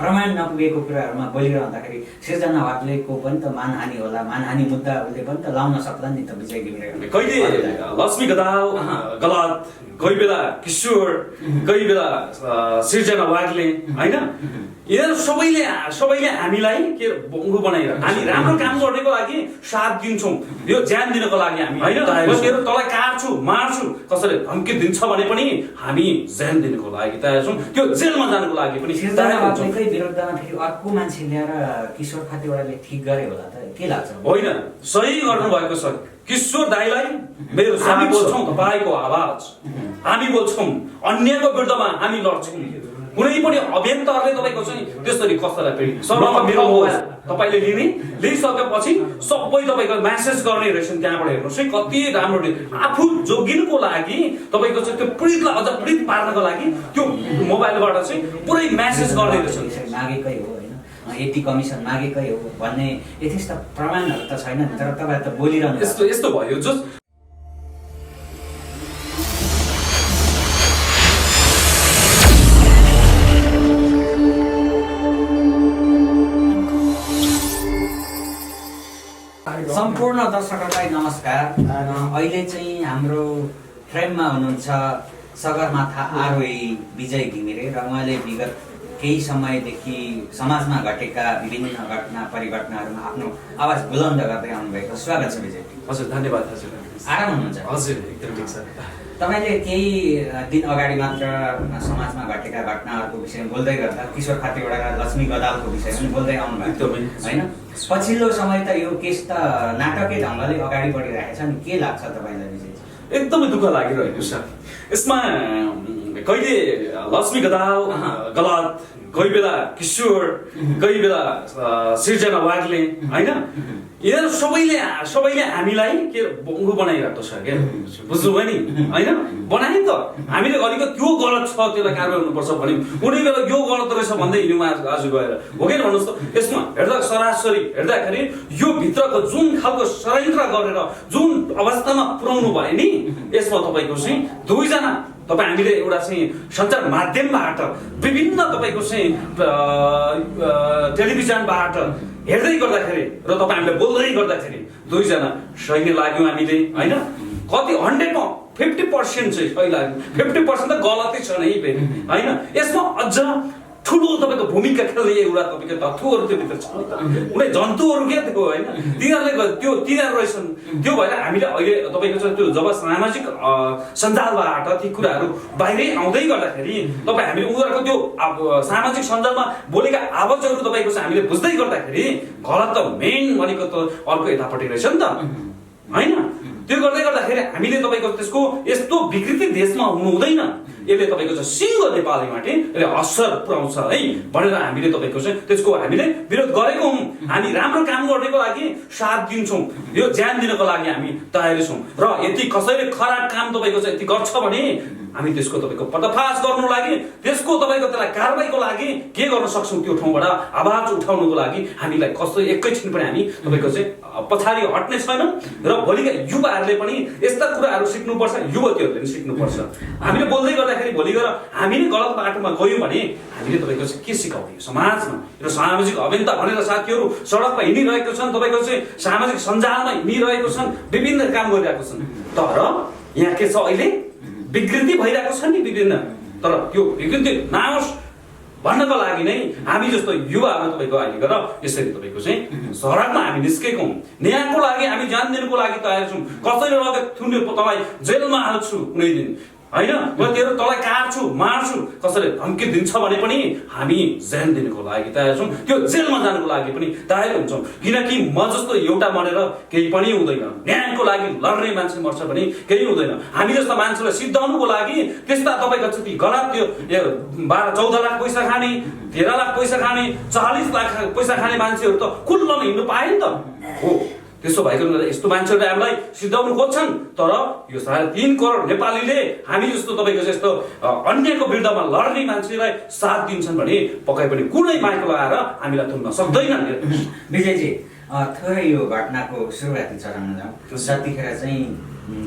प्रमाण नपुगेको कुराहरूमा बोलिरहँदाखेरि सिर्जना वाग्लेको पनि त मानहानि होला, मानहानि मुद्दा उसले पनि त लाउन सक्ला नि त विजय घिमिरे। कहिले लक्ष्मी गदाल गलत, कोही बेला किशोर, कोही बेला सिर्जना वाग्ले, होइन? यिनीहरू सबैले हामीलाई के बङ्गु बनाइरहेको, हामी राम्रो काम गर्नेको लागि साथ दिन्छौँ, यो ज्यान दिनको लागि हामी, होइन? तेरो तँलाई काट्छु मार्छु कसैले धम्की दिन्छ भने पनि हामी ज्यान दिनको लागि तयार छौँ, त्यो जेलमा जानको लागि पनि सिर्जना वाग्लेकै विरुद्धमा फेरि अर्को मान्छे ल्याएर किशोर खातीवटाले ठिक गरे होला त, के लाग्छ? होइन, सही गर्नुभएको छ। किशोर दाइलाई मेरो हामी बोल्छौँ तपाईँको आवाज, हामी बोल्छौँ, अन्यको विरुद्धमा हामी लड्छौँ। कुनै पनि अभियन्ताहरूले तपाईँको चाहिँ त्यसरी कसैलाई फेरि सर्वमा मेरो मोबाइल तपाईँले लिइसकेपछि सबै तपाईँको म्यासेज गर्ने रहेछन्, त्यहाँबाट हेर्नुहोस् है कति राम्रो। आफू जोगिनको लागि तपाईँको चाहिँ त्यो पीडितलाई अझ पीडित पार्नको लागि त्यो मोबाइलबाट चाहिँ पुरै म्यासेज गर्ने रहेछन्। मागेकै हो होइन, यति कमिसन मागेकै हो भन्ने यथेष्ट प्रमाणहरू त छैन, तर तपाईँ त बोलिरहनु यस्तो भयो। जो सम्पूर्ण दर्शकहरूलाई नमस्कार। अहिले चाहिँ हाम्रो फ्रेममा हुनुहुन्छ सगरमाथा आरोही विजय घिमिरे र उहाँले विगत केही समयदेखि समाजमा घटेका विभिन्न घटना परिघटनाहरूमा आफ्नो आवाज बुलन्द गर्दै आउनुभएको। स्वागत छ विजय। हजुर, धन्यवाद। हजुर, आराम हुनुहुन्छ? हजुर, एकदम ठिक छ। तपाईँले केही दिन अगाडि मात्र समाजमा घटेका घटनाहरूको विषयमा बोल्दै गर्दा किशोर खातीवटा लक्ष्मी गदालको विषयमा बोल्दै आउनुभएको होइन? पछिल्लो समय त यो केस त नाटकै ढङ्गले अगाडि बढिरहेको छ नि, के लाग्छ तपाईँलाई विजय? एकदमै दुःख लागिरहेको छ। यसमा कहिले लक्ष्मी गदाल गलत, कोही बेला किशोर, कोही बेला सिर्जना वाग्ले, होइन? यिनीहरू सबैले हामीलाई के बङ्गु बनाइरहेको छ क्या, बुझ्नुभयो नि? होइन, बनाए त हामीले अलिकति त्यो गलत छ त्यसलाई कारवाही हुनुपर्छ भने कुनै बेला यो गलत रहेछ भन्दै हिँड्नुमा आज गएर हो कि भन्नुहोस् त। यसमा हेर्दा सरासरी हेर्दाखेरि यो भित्रको जुन खालको षड्यन्त्र गरेर जुन अवस्थामा पुर्याउनु भयो नि, यसमा तपाईँको चाहिँ दुईजना तपाईँ हामीले एउटा चाहिँ सञ्चार माध्यमबाट विभिन्न तपाईँको चाहिँ टेलिभिजनबाट हेर्दै गर्दाखेरि र तपाईँ हामीले बोल्दै गर्दाखेरि दुईजना सही लाग्यौँ हामीले, होइन? कति 100मा 50% चाहिँ सही लाग्यो, 50% त गलतै छ नै फेरि, होइन? यसमा अझ ठुलो तपाईँको भूमिका खेल्ने एउटा तपाईँको तत्त्वहरू त्यो भित्र छ। कुनै जन्तुहरू क्या त्यो, होइन? तिनीहरू रहेछन्। त्यो भएर हामीले अहिले तपाईँको चाहिँ त्यो जब सामाजिक सञ्जालबाट ती कुराहरू बाहिरै आउँदै गर्दाखेरि तपाईँ हामीले उनीहरूको त्यो सामाजिक सञ्जालमा बोलेका आवाजहरू तपाईँको चाहिँ हामीले बुझ्दै गर्दाखेरि गलत त मेन भनेको त अर्को यतापट्टि रहेछ नि त, होइन? त्यो गर्दै गर्दाखेरि हामीले तपाईँको त्यसको यस्तो विकृति देशमा हुनु हुँदैन, यसले तपाईँको चाहिँ सिङ्गो नेपालीमाथि यसले असर पुऱ्याउँछ है भनेर हामीले तपाईँको चाहिँ त्यसको हामीले विरोध गरेको हौँ। हामी राम्रो काम गर्नेको लागि साथ दिन्छौँ, यो ज्यान दिनको लागि हामी तयारी छौँ र यदि कसैले खराब काम तपाईँको चाहिँ यति गर्छ भने हामी त्यसको तपाईँको पर्दाफास गर्नु लागि, त्यसको तपाईँको त्यसलाई कारबाहीको लागि के गर्न सक्छौँ, त्यो ठाउँबाट आवाज उठाउनुको लागि हामीलाई कसै एकैछिन पनि हामी तपाईँको चाहिँ पछाडि हट्ने छैनौँ र भोलिका युवाहरूले पनि यस्ता कुराहरू सिक्नुपर्छ, युवतीहरूले पनि सिक्नुपर्छ। हामीले बोल्दै गर्दाखेरि भोलि गएर हामीले गलत बाटोमा गयौँ भने हामीले तपाईँको चाहिँ के सिकाउने समाजमा? र सामाजिक अभियन्ता भनेर साथीहरू सडकमा हिँडिरहेको छन्, तपाईँको चाहिँ सामाजिक सञ्जालमा हिँडिरहेको छन्, विभिन्न काम गरिरहेको छन्, तर यहाँ के छ अहिले विकृति भइरहेको छ नि विभिन्न। तर त्यो विकृति नहोस् भन्नको लागि नै हामी जस्तो युवाहरू तपाईँको अहिले गएर यसरी तपाईँको चाहिँ सडकमा हामी निस्केको हौँ। न्यायको लागि हामी जान दिनुको लागि तयार छौँ। कसैले लगेर थुन्ने तँलाई जेलमा हाल्छु कुनै दिन, होइन? तेरो तँलाई काट्छु मार्छु कसैले धम्की दिन्छ भने पनि हामी ज्यान दिनुको लागि तयार छौँ, त्यो जेलमा जानुको लागि पनि तयार हुन्छौँ। किनकि म जस्तो एउटा मरेर केही पनि हुँदैन, न्यायको लागि लड्ने मान्छे मर्छ भने केही हुँदैन। हामी जस्तो मान्छेलाई सिद्धाउनुको लागि त्यस्ता तपाईँको चाहिँ गलत त्यो 12-14 लाख पैसा खाने, 13 लाख पैसा खाने, 40 लाख पैसा खाने मान्छेहरू त खुल्लमा हिँड्नु पाए नि त हो। त्यसो भएको यस्तो मान्छेहरूले हामीलाई सिद्धाउनु खोज्छन्, तर यो 3.5 करोड नेपालीले हामी जस्तो तपाईँको जस्तो अन्यको विरुद्धमा लड्ने मान्छेलाई साथ दिन्छन् भने पक्कै पनि कुनै माइक लगाएर हामीलाई थुन्न सक्दैनन्। विजयजी, थोरै यो घटनाको सुरुवाती चरणमा जाउँ। जतिखेर चाहिँ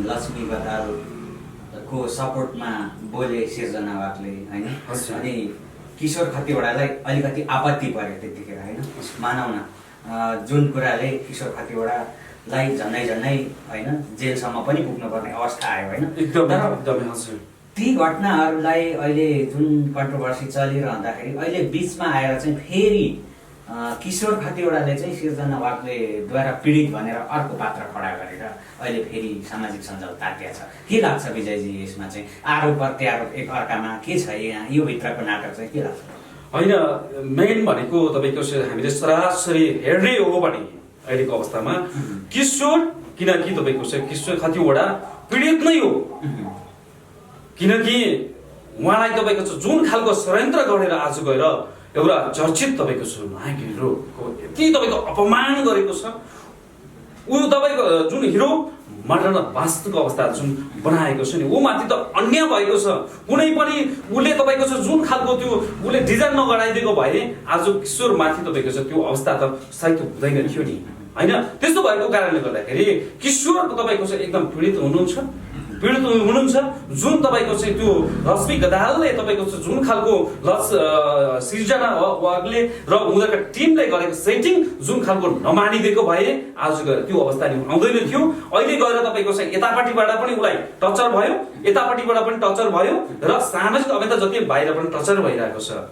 लक्ष्मी गदालको सपोर्टमा बोले सिर्जना वाग्ले, होइन? अनि किशोर खतिवडालाई अलिकति आपत्ति पर्यो त्यतिखेर होइन मानौ न जुन कुराले किशोर खतिवडालाई झन्डै होइन जेलसम्म पनि पुग्नुपर्ने अवस्था आयो होइन एकदमै हजुर ती घटनाहरूलाई अहिले जुन कन्ट्रोभर्सी चलिरहँदाखेरि अहिले बिचमा आएर चाहिँ फेरि किशोर खतिवडाले चाहिँ सिर्जना वाग्लेद्वारा पीडित भनेर अर्को पात्र खडा गरेर अहिले फेरि सामाजिक सञ्जाल तातिया छ। के लाग्छ विजयजी यसमा चाहिँ आरोप प्रत्यारोप एक अर्कामा के छ यहाँ यो भित्रको नाटक चाहिँ के लाग्छ? होइन मेन भनेको तपाईँको हामीले सरासरी हेर्ने हो भने अहिलेको अवस्थामा किशोर किनकि तपाईँको चाहिँ किशोर खतिवडा पीडित नै हो किनकि उहाँलाई तपाईँको चाहिँ जुन खालको षड्यन्त्र गरेर आज गएर एउटा चर्चित तपाईँको छ नायक हिरोको यति तपाईँको अपमान गरेको छ ऊ तपाईँको जुन हिरो मर्न वास्तवको अवस्था जुन बनाएको छ नि ऊ माथि त अन्याय भएको छ। कुनै पनि उसले तपाईँको छ जुन खालको त्यो उसले डिजाइन नगराइदिएको भए आज किशोर माथि तपाईँको छ त्यो अवस्था त सायद हुँदैन थियो नि होइन। त्यस्तो भएको कारणले गर्दाखेरि किशोरको तपाईँको चाहिँ एकदम पीडित हुनुहुन्छ जुन तपाईँको चाहिँ त्यो रश्मि गदालले तपाईँको चाहिँ जुन खालको सिर्जना वागले र उनीहरूका टिमले गरेको सेटिङ जुन खालको नमानिदिएको भए आज गएर त्यो अवस्था नि आउँदैन थियो। अहिले गएर तपाईँको चाहिँ यतापट्टिबाट पनि उसलाई टर्चर भयो यतापट्टिबाट पनि टर्चर भयो र सामाजिक अवस्था जति बाहिर पनि टर्चर भइरहेको छ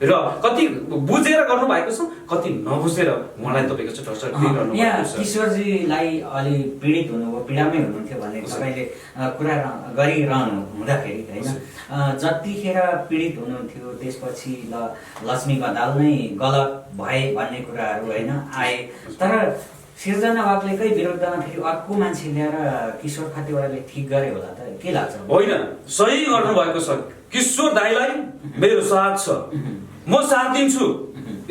र कति बुझेर गर्नु भएको छ कति नबुझेर उहाँलाई तपाईँको चाहिँ टर्चर दिइरहनु भएको छ। किशोरजीलाई अलि पीडित हुनुभयो पीडामै हुनुहुन्थ्यो भन्ने तपाईँले कुरा गरिरहनु हुँदाखेरि होइन जतिखेर पीडित हुनुहुन्थ्यो त्यसपछि लक्ष्मी गदाल नै गलत भए भन्ने कुराहरू होइन आए तर सिर्जना वाग्लेकै विरुद्धमा फेरि अर्को मान्छे ल्याएर किशोर खतिवडाले ठिक गरे होला त के लाग्छ? होइन सही गर्नु भएको छ किशोर दाइलाई मेरो साथ छ म साथ दिन्छु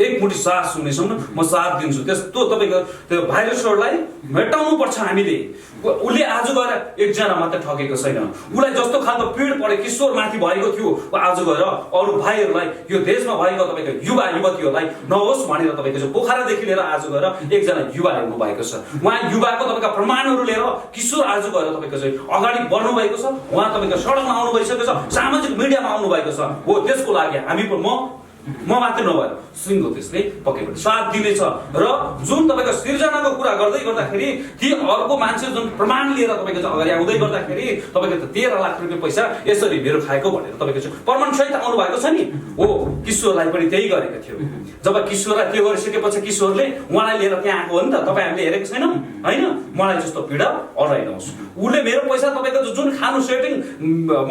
एक मुठी सास हुनेसम्म म साथ दिन्छु। त्यस्तो तपाईँको त्यो भाइरसहरूलाई भेटाउनु पर्छ हामीले। उसले आज गएर एकजना मात्र ठगेको छैन उसलाई जस्तो खालको पीड परे किशोर माथि भएको थियो आज गएर अरू भाइहरूलाई यो देशमा भएको तपाईँको युवा युवतीहरूलाई नहोस् भनेर तपाईँको चाहिँ पोखरादेखि लिएर आज गएर एकजना युवा ल्याउनु भएको छ। उहाँ युवाको तपाईँको प्रमाणहरू लिएर किशोर आज गएर तपाईँको चाहिँ अगाडि बढ्नु भएको छ। उहाँ तपाईँको सडकमा आउनु भइसकेको छ सामाजिक मिडियामा आउनु भएको छ। हो त्यसको लागि हामी म मात्र नभएर सिङ्गो त्यसले पक्कै पनि साथ दिनेछ र जुन तपाईँको सिर्जनाको कुरा गर्दै गर्दाखेरि ती अर्को मान्छे जुन प्रमाण लिएर तपाईँको चाहिँ अगाडि आउँदै गर्दाखेरि तपाईँको त 13 लाख रुपियाँ पैसा यसरी मेरो खाएको भनेर तपाईँको चाहिँ प्रमाण सहित आउनु भएको छ नि। हो किशोरलाई पनि त्यही गरेको थियो। जब किशोरलाई त्यो गरिसकेपछि किशोरले उहाँलाई लिएर त्यहाँ आएको हो नि त तपाईँ हामीले हेरेको छैनौँ होइन। मलाई जस्तो पीडा अरूलाई नहोस् उसले मेरो पैसा तपाईँको जुन खानु सेटिङ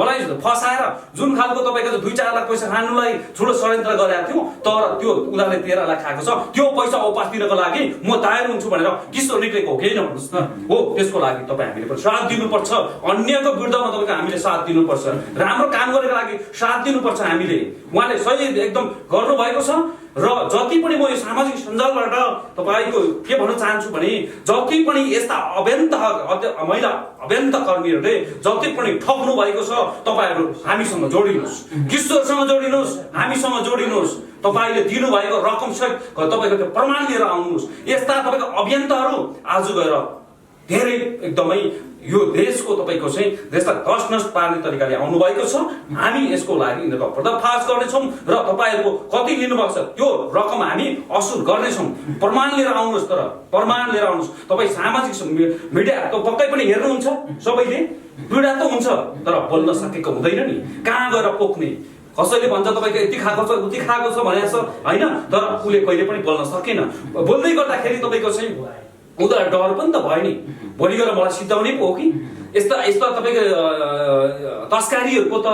मलाई फसाएर जुन खालको तपाईँको 2-4 लाख पैसा खानुलाई ठुलो षड्यन्त्र गरेको थियो तर त्यो उनीहरूले 13 लाख खाएको छ त्यो पैसा वापस दिनको लागि म तयार हुन्छु भनेर किशोर निक्लेको हो केही नभन्नुहोस् न। हो त्यसको लागि तपाईँ हामीले पनि साथ दिनुपर्छ अन्यको विरुद्धमा तपाईँको हामीले साथ दिनुपर्छ राम्रो काम गरेको लागि साथ दिनुपर्छ हामीले। उहाँले सही एकदम गर्नुभएको छ र जति पनि म यो सामाजिक सञ्जालबाट तपाईँको के भन्न चाहन्छु भने जति पनि यस्ता महिला अभ्यन्त कर्मीहरूले जति पनि ठग्नु भएको छ तपाईँहरू हामीसँग जोडिनुहोस् किशोरसँग जोडिनुहोस् हामीसँग जोडिनुहोस्। तपाईँले दिनुभएको रकम सहित तपाईँको त्यो प्रमाण लिएर आउनुहोस्। यस्ता तपाईँको अभियन्ताहरू आज गएर धेरै एकदमै यो देशको तपाईँको चाहिँ देशलाई तसनस पार्ने तरिकाले आउनु भएको छ। हामी यसको लागि यिनीहरूको पर्दाफास गर्नेछौँ र तपाईँहरूको कति लिनुभएको छ त्यो रकम हामी असुल गर्नेछौँ। प्रमाण लिएर आउनुहोस् तर प्रमाण लिएर आउनुहोस्। तपाईँ सामाजिक मिडिया त पक्कै पनि हेर्नुहुन्छ सबैले पीडा त हुन्छ तर बोल्न सकेको हुँदैन नि कहाँ गएर पोख्ने कसैले भन्छ तपाईँको यति खाएको छ उति खाएको छ भनेको छ होइन तर उसले कहिले पनि बोल्न सकेन। बोल्दै गर्दाखेरि तपाईँको चाहिँ उनीहरूलाई डर पनि त भयो नि भोलि गएर मलाई सिद्धाउने पो हो कि यस्ता तपाईँको तस्कारीहरूको त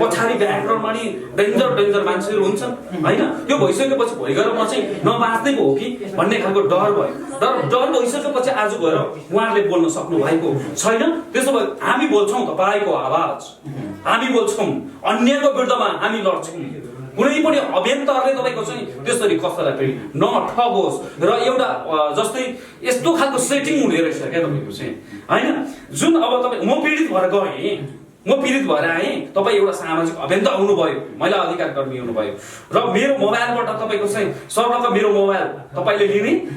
पछाडि ब्याकग्राउन्डमा नि डेन्जर मान्छेहरू हुन्छन् होइन। त्यो भइसकेपछि भोलि गएर म चाहिँ नबाँच्ने पो हो कि भन्ने खालको डर भयो। डर भइसकेपछि आज गएर उहाँहरूले बोल्न सक्नु भएको छैन। त्यसो भए हामी बोल्छौँ तपाईँको आवाज हामी बोल्छौँ अन्यको विरुद्धमा हामी लड्छौँ। कुनै पनि अभियन्ताहरूले तपाईँको चाहिँ त्यसरी कसैलाई पनि नठगोस् र एउटा जस्तै यस्तो खालको सेटिङ हुने रहेछ क्या तपाईँको चाहिँ होइन। जुन अब तपाईँ म पीडित भएर गएँ म पीडित भएर आएँ, तपाईँ एउटा सामाजिक अभियन्ता हुनुभयो, महिला अधिकार कर्मी हुनुभयो र मेरो मोबाइलबाट तपाईँको चाहिँ सर्वप्रथम मेरो मोबाइल तपाईँले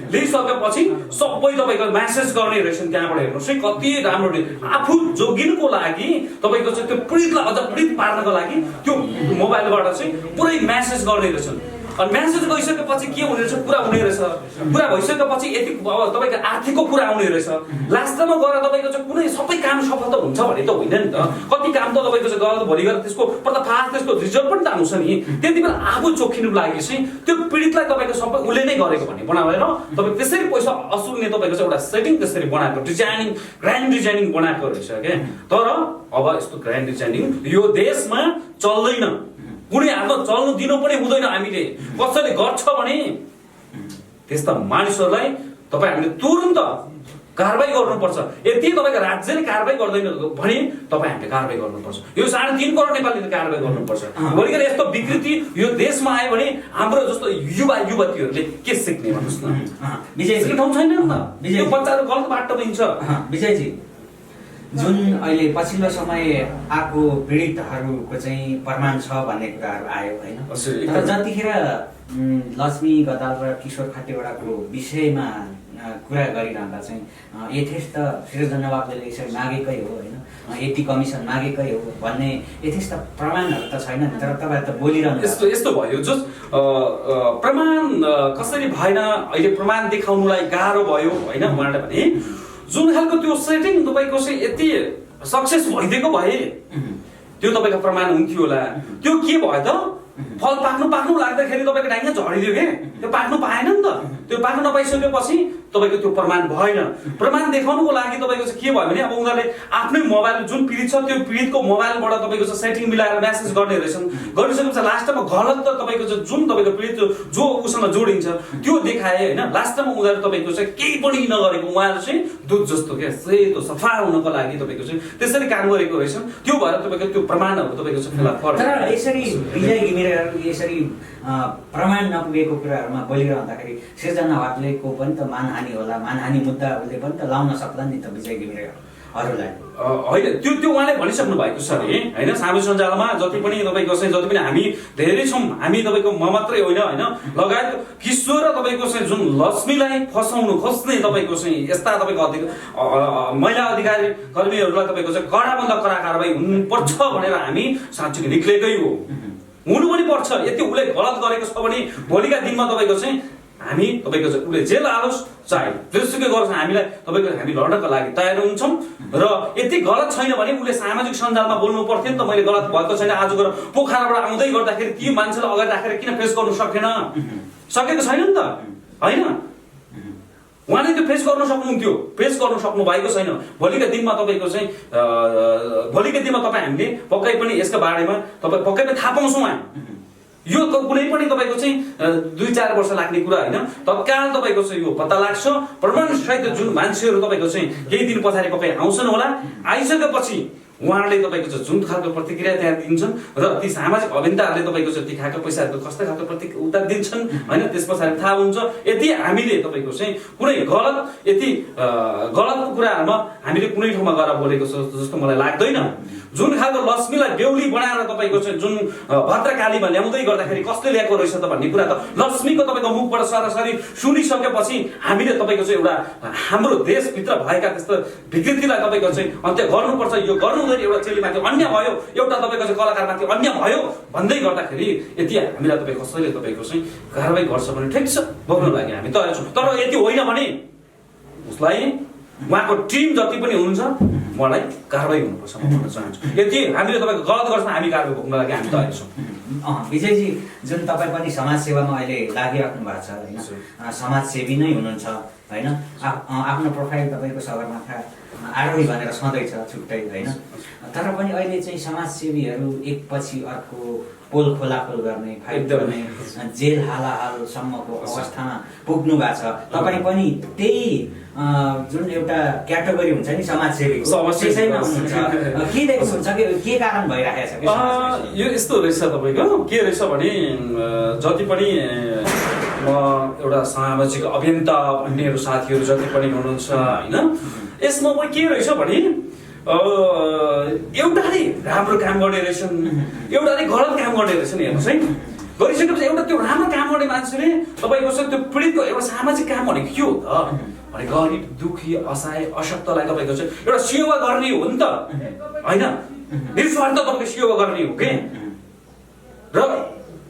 लिइसकेपछि सबै तपाईँको म्यासेज गर्ने रहेछन्। त्यहाँबाट हेर्नुहोस् है कति राम्रो आफू जोगिनको लागि तपाईँको चाहिँ त्यो पीडितलाई अझ पीडित पार्नको लागि त्यो मोबाइलबाट चाहिँ पुरै म्यासेज गर्ने रहेछन्। अनि म्यासेज गइसकेपछि के हुने रहेछ, पुरा हुने रहेछ। पुरा भइसकेपछि यति तपाईँको आर्थिकको कुरा आउने रहेछ। लास्टमा गएर तपाईँको चाहिँ कुनै सबै काम सफल त हुन्छ भने त होइन नि त। कति काम त तपाईँको चाहिँ गलत भोलि गएर त्यसको पर्दाफास त्यसको रिजल्ट पनि त आउँछ नि। त्यति बेला आफू चोखिनुको लागि चाहिँ त्यो पीडितलाई तपाईँको सबै उसले नै गरेको भन्ने बनाएर तपाईँ त्यसरी पैसा असुल्ने तपाईँको चाहिँ एउटा सेटिङ त्यसरी बनाएको डिजाइनिङ ग्रान्ड डिजाइनिङ बनाएको रहेछ क्या। तर अब यस्तो ग्रान्ड डिजाइनिङ यो देशमा चल्दैन। कुनै हाम्रो चल्नु दिनु पनि हुँदैन। हामीले कसैले गर्छ भने त्यस्ता मानिसहरूलाई तपाईँ हामीले तुरुन्त कारबाही गर्नुपर्छ। यदि तपाईँको राज्यले कारबाही गर्दैन भने तपाईँ हामीले कारबाही गर्नुपर्छ। यो 3.5 करोड नेपालीले कारबाही गर्नुपर्छ। भोलिको यस्तो विकृति यो देशमा आयो भने हाम्रो जस्तो युवा युवतीहरूले के सिक्ने भन्नुहोस् न। विजयजी ठाउँ छैन नि त। यो बच्चाहरू गलत बाटो दिन्छ। विजयजी जुन अहिले पछिल्लो समय आएको पीडितहरूको चाहिँ प्रमाण छ भन्ने कुराहरू आयो होइन। तर जतिखेर लक्ष्मी गदाल र किशोर खतिवडाको विषयमा कुरा गरिरहँदा चाहिँ यथेष्ट सृजना बाबुले यसरी मागेकै हो होइन, यति कमिसन मागेकै हो भन्ने यथेष्ट प्रमाणहरू त छैन नि। तर तपाईँ त बोलिरहनु यस्तो भयो जस प्रमाण कसरी भएन, अहिले प्रमाण देखाउनुलाई गाह्रो भयो होइन। उहाँले भने जुन खालको त्यो सेटिङ तपाईँको चाहिँ यति सक्सेस भइदिएको भए त्यो तपाईँको प्रमाण हुन्थ्यो होला। त्यो के भयो त फल पाक्नु लाग्दाखेरि तपाईँको ढाङ्गा झरिदियो के, त्यो पाक्नु पाएन नि त। त्यो पाक्नु नपाइसकेपछि तपाईँको त्यो प्रमाण भएन। प्रमाण देखाउनुको लागि तपाईँको चाहिँ के भयो भने अब उनीहरूले आफ्नै मोबाइल जुन पीडित छ त्यो पीडितको मोबाइलबाट तपाईँको चाहिँ सेटिङ मिलाएर म्यासेज गर्ने रहेछन्। गरिसकेपछि लास्टमा गलत त तपाईँको चाहिँ जुन तपाईँको पीडित जो उसँग जोडिन्छ त्यो देखाए होइन। लास्टमा उनीहरू तपाईँको चाहिँ केही पनि नगरेको उहाँहरू चाहिँ दुध जस्तो क्या सेतो सफा हुनको लागि तपाईँको चाहिँ त्यसरी काम गरेको रहेछन्। त्यो भएर तपाईँको त्यो प्रमाणहरू तपाईँको चाहिँ फेला पर्छ। तर यसरी विजय घिमिरेहरू यसरी प्रमाण नपुगेको कुराहरूमा बोलिरहँदाखेरि सृजना वाग्लेको पनि त मानहानि होला, मानहानि मुद्दा उसले पनि त लाउन सक्ला नि त विजय घिमिरेहरूलाई। होइन त्यो उहाँले भनिसक्नु भएको छ अरे होइन। सामाजिक सञ्जालमा जति पनि तपाईँको चाहिँ जति पनि हामी धेरै छौँ, हामी तपाईँको म मात्रै होइन होइन लगायत किशोर र तपाईँको चाहिँ जुन लक्ष्मीलाई फसाउनु खोज्ने तपाईँको चाहिँ यस्ता तपाईँको महिला अधिकारी कर्मीहरूलाई तपाईँको चाहिँ कडाभन्दा कडा कारबाही हुनुपर्छ भनेर हामी साँच्चै निक्लेकै हो, हुनु पनि पर्छ। यति उसले गलत गरेको छ भने भोलिका दिनमा तपाईँको चाहिँ हामी तपाईँको चाहिँ उसले जेल आओस् चाहे जेसुकै गरोस् हामीलाई तपाईँको हामी लड्नका लागि तयार हुन्छौँ। र यति गलत छैन भने उसले सामाजिक सञ्जालमा बोल्नु पर्थ्यो नि त। मैले गलत भएको छैन, आज गएर पोखराबाट आउँदै गर्दाखेरि ती मान्छेलाई अगाडि राखेर किन फेस गर्नु सकेको छैन नि त होइन। उहाँले त्यो फेस गर्न सक्नुहुन्थ्यो, फेस गर्न सक्नु भएको छैन। भोलिका दिनमा तपाईँको चाहिँ भोलिका दिनमा तपाईँ हामीले पक्कै पनि यसका बारेमा तपाईँ पक्कै पनि थाहा पाउँछौँ। हामी यो कुनै पनि तपाईँको चाहिँ 2-4 वर्ष लाग्ने कुरा होइन। तत्काल तपाईँको चाहिँ यो पत्ता लाग्छ। प्रमाणसहित जुन मान्छेहरू तपाईँको चाहिँ केही दिन पछाडि पक्कै आउँछन् होला। आइसकेपछि उहाँहरूले तपाईँको चाहिँ जुन खालको प्रतिक्रिया त्यहाँ दिन्छन् र ती सामाजिक अभियन्ताहरूले तपाईँको चाहिँ ती खालको पैसाहरूको कस्तो खालको उत्तर दिन्छन् होइन, त्यस पछाडि थाहा हुन्छ। यदि हामीले तपाईँको चाहिँ कुनै यति गलतको कुराहरूमा हामीले कुनै ठाउँमा गएर बोलेको जस्तो मलाई लाग्दैन। जुन खालको लक्ष्मीलाई बेहुली बनाएर तपाईँको चाहिँ जुन भद्रकालीमा ल्याउँदै गर्दाखेरि कसले ल्याएको रहेछ त भन्ने कुरा त लक्ष्मीको तपाईँको मुखबाट सरासरी सुनिसकेपछि हामीले तपाईँको चाहिँ एउटा हाम्रो देशभित्र भएका त्यस्तो विकृतिलाई तपाईँको चाहिँ अन्त्य गर्नुपर्छ। यो गर्नु हुँदैन। एउटा चेलीमाथि अन्य भयो, एउटा तपाईँको चाहिँ कलाकारमाथि अन्य भयो भन्दै गर्दाखेरि यदि हामीलाई तपाईँ कसैले तपाईँको चाहिँ कारबाही गर्छ भने ठिक छ, भोग्नु लागि हामी तयार छौँ। तर यति होइन भने उसलाई उहाँको टिम जति पनि हुनुहुन्छ मलाई कारबाही हुनुपर्छ म भन्न चाहन्छु। यदि हामीले तपाईँको गलत गर्छ हामी कारबाही भोग्न लागि हामी तयार छौँ। विजयजी जुन तपाईँ पनि समाजसेवामा अहिले लागिराख्नु भएको छ होइन, समाजसेवी नै हुनुहुन्छ होइन। आफ्नो प्रोफाइल तपाईँको सगरमाथा आरोही भनेर सधैँ छ छुट्टै होइन। तर पनि अहिले चाहिँ समाजसेवीहरू एकपछि अर्को पोल खोलाखोल गर्ने, फाइट गर्ने, जेल हालाहालसम्मको अवस्थामा पुग्नु भएको छ। तपाईँ पनि त्यही जुन एउटा क्याटेगोरी हुन्छ नि समाजसेवी त्यसैमा हुनुहुन्छ। के देख्नुहुन्छ कि के कारण भइरहेको छ यो यस्तो रहेछ तपाईँको के रहेछ भने जति पनि म एउटा सामाजिक अभियन्ता भन्नेहरू साथीहरू जति पनि हुनुहुन्छ होइन, यसमा के रहेछ भने एउटाले राम्रो काम गर्ने रहेछन्, एउटाले गलत काम गर्ने रहेछन्। हेर्नुहोस् है, गरिसकेपछि एउटा त्यो राम्रो काम गर्ने मान्छेले तपाईँको चाहिँ त्यो पीडितको एउटा सामाजिक काम भनेको के हो त भने गरिब दुखी असहाय अशक्तलाई तपाईँको चाहिँ एउटा सेवा गर्ने हो नि त, होइन? निस्वार्थ तपाईँको सेवा गर्ने हो के। र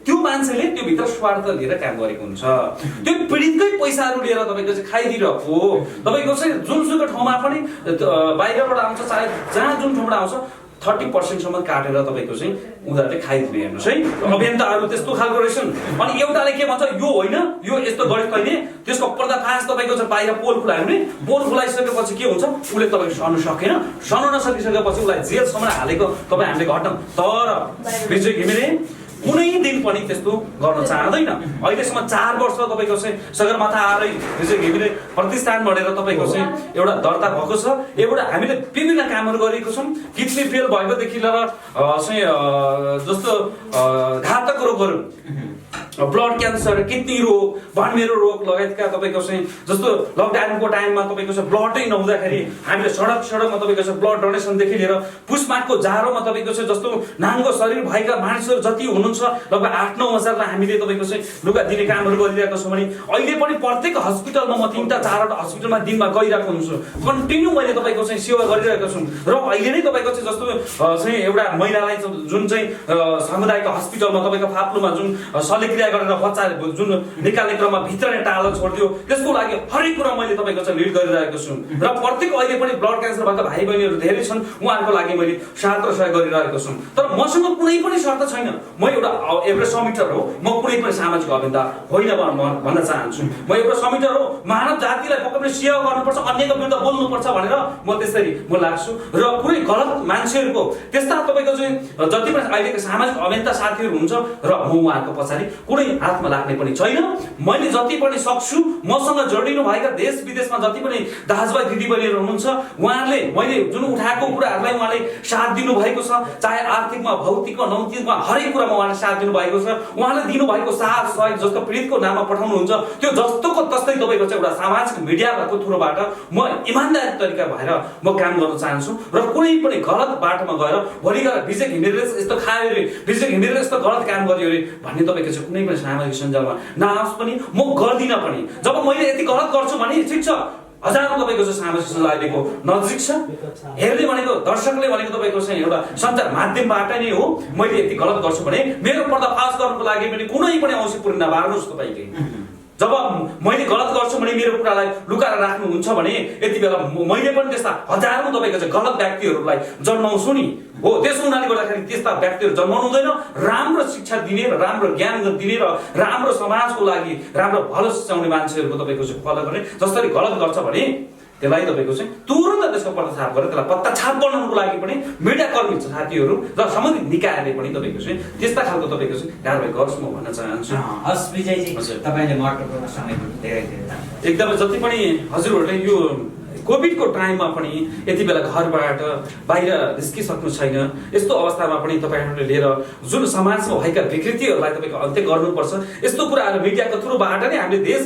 त्यो मान्छेले त्यो भित्र स्वार्थ लिएर काम गरेको हुन्छ। त्यो पीडितकै पैसाहरू लिएर तपाईँको चाहिँ खाइदिरहेको तपाईँको चाहिँ जुनसुकै ठाउँमा पनि बाहिरबाट आउँछ, चाहे जहाँ जुन ठाउँबाट आउँछ 30% काटेर तपाईँको चाहिँ उनीहरूले खाइदिने। हेर्नुहोस् है, अभियन्ताहरू त्यस्तो खालको रहेछन्। अनि एउटाले के भन्छ, यो होइन, यो यस्तो गरे कहिले त्यसको पर्दाफास तपाईँको चाहिँ बाहिर पोल खुलायो भने, पोल खुलाइसकेपछि के हुन्छ, उसले तपाईँको सहनु सकेन, सहनु नसकिसकेपछि उसलाई जेलसम्म हालेको तपाईँ हामीले घटौँ। तर विजय घिमिरे कुनै दिन पनि त्यस्तो गर्न चाहँदैन। अहिलेसम्म 4 वर्ष तपाईँको चाहिँ सगरमाथा आएर विजय घिमिरे प्रतिष्ठान बढेर तपाईँको चाहिँ एउटा दर्ता भएको छ। एउटा हामीले विभिन्न कामहरू गरेको छौँ, किडनी फेल भएकोदेखि लिएर चाहिँ जस्तो घातक रोगहरू, ब्लड क्यान्सर, किडनी रोग, भनमेरो रोग लगायतका तपाईँको चाहिँ जस्तो लकडाउनको टाइममा तपाईँको चाहिँ ब्लडै नहुँदाखेरि हामीले सडकमा तपाईँको चाहिँ ब्लड डोनेसनदेखि लिएर पुसमाघको जाडोमा तपाईँको चाहिँ जस्तो नाङ्गो शरीर भएका मानिसहरू जति हुनुहुन्छ लगभग 8-9 हजारलाई हामीले तपाईँको चाहिँ लुगा दिने कामहरू गरिरहेको छौँ भने अहिले पनि प्रत्येक हस्पिटलमा म 3-4वटा हस्पिटलमा दिनमा गइरहेको हुन्छु। कन्टिन्यू मैले तपाईँको चाहिँ सेवा गरिरहेको छु। र अहिले नै तपाईँको चाहिँ जस्तो चाहिँ एउटा महिलालाई जुन चाहिँ सामुदायिक हस्पिटलमा तपाईँको फाप्लुमा जुन शल्यक्रिया गरेर बच्चा जुन निकाल्ने क्रममा भित्र नै टालो छोड्दियो, त्यसको लागि हरेक कुरा मैले तपाईँको चाहिँ लिड गरिरहेको छु। र प्रत्येक अहिले पनि ब्लड क्यान्सर भएका भाइ बहिनीहरू धेरै छन्, उहाँहरूको लागि मैले साथ र सहयोग गरिरहेको छु। तर मसँग कुनै पनि शर्त छैन, म एउटा एभरेस्ट समिटर हो, म कुनै पनि सामाजिक अभियन्ता होइन भन्न चाहन्छु। म एउटा समिटर हो, मानव जातिलाई पक्कै सेवा गर्नुपर्छ, अन्यको विरुद्ध बोल्नुपर्छ भनेर म त्यसरी म लाग्छु। र कुनै गलत मान्छेहरूको त्यस्ता तपाईँको चाहिँ जति पनि अहिलेको सामाजिक अभियन्ता साथीहरू हुन्छ र म उहाँहरूको पछाडि कुनै हातमा लाग्ने पनि छैन। मैले जति पनि सक्छु, मसँग जोडिनु भएका देश विदेशमा जति पनि दाजुभाइ दिदीबहिनीहरू हुनुहुन्छ, उहाँहरूले मैले जुन उठाएको कुराहरूलाई उहाँले साथ दिनुभएको छ, चाहे आर्थिकमा, भौतिकमा, नौतिकमा हरेक कुरामा उहाँले साथ दिनुभएको छ। उहाँले दिनुभएको साथ सहयोग जस्तो पीडितको नाममा पठाउनुहुन्छ, त्यो जस्तोको तस्तै तपाईँको चाहिँ एउटा सामाजिक मिडियाको थ्रुबाट म इमान्दार तरिका भएर म काम गर्न चाहन्छु। र कुनै पनि गलत बाटोमा गएर भोलि गएर विजय घिमिरेले यस्तो खायो अरे, विजय घिमिरेले यस्तो गलत काम गर्यो अरे भन्ने तपाईँको चाहिँ कुनै पनि सामाजिक सञ्जालमा नआओस् पनि, म गर्दिनँ पनि। जब मैले यति गलत गर्छु भने ठिक छ, हजारौं तपाईँको चाहिँ सामाजिक सञ्जाल अहिलेको नजिक छ, हेर्ने भनेको दर्शकले भनेको तपाईँको चाहिँ एउटा सञ्चार माध्यमबाट नै हो। मैले यति गलत गर्छु भने मेरो पर्दाफास गर्नको लागि पनि कुनै पनि औषधि नबार्नुहोस् तपाईँले। जब मैले गलत गर्छु भने मेरो कुरालाई लुकाएर राख्नुहुन्छ भने यति बेला मैले पनि त्यस्ता हजारौं तपाईँको चाहिँ गलत व्यक्तिहरूलाई जन्माउँछु नि हो। त्यसो हुनाले गर्दाखेरि त्यस्ता व्यक्तिहरू जन्माउनु हुँदैन। राम्रो शिक्षा दिने र राम्रो ज्ञान दिने र राम्रो समाजको लागि राम्रो भलो सिकाउने मान्छेहरूको तपाईँको चाहिँ फलो गर्ने। जसरी गलत गर्छ भने त्यसलाई तपाईँको चाहिँ तुरुन्त त्यसको पर्दाछाप गरेर त्यसलाई पत्ताछाप बनाउनको लागि पनि मिडियाकर्मी साथीहरू र सम्बन्धित निकायले पनि तपाईँको चाहिँ त्यस्ता खालको तपाईँको चाहिँ कारबाही गर्छ म भन्न चाहन्छु। हस् विजयजी, तपाईँले महत्त्वपूर्ण समय धेरै एकदमै जति पनि हजुरहरूले यो कोभिडको टाइममा पनि यति बेला घरबाट बाहिर निस्किसक्नु छैन, यस्तो अवस्थामा पनि तपाईँहरूले लिएर जुन समाजमा भएका विकृतिहरूलाई तपाईँको अन्त्य गर्नुपर्छ, यस्तो कुराहरू मिडियाको थ्रुबाट नै हामीले देश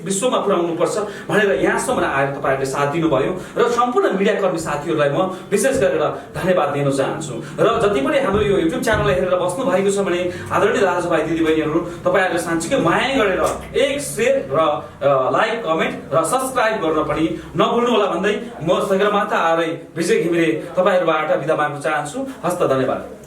विश्वमा पुर्याउनुपर्छ भनेर यहाँसम्म आएर तपाईँहरूले साथ दिनुभयो। र सम्पूर्ण मिडियाकर्मी साथीहरूलाई म विशेष गरेर धन्यवाद दिन चाहन्छु। र जति पनि हाम्रो यो युट्युब च्यानललाई हेरेर बस्नु भएको छ भने आदरणीय दाजुभाइ दिदीबहिनीहरू, तपाईँहरूले साँच्चीकै माया गरेर एक शेयर र लाइक, कमेन्ट र सब्सक्राइब गर्न पनि नभुल्नु होला भन्दै म सगरमाथा आएर विजय घिमिरे तपाईँहरूबाट बिदा माग्न चाहन्छु। हस्त धन्यवाद।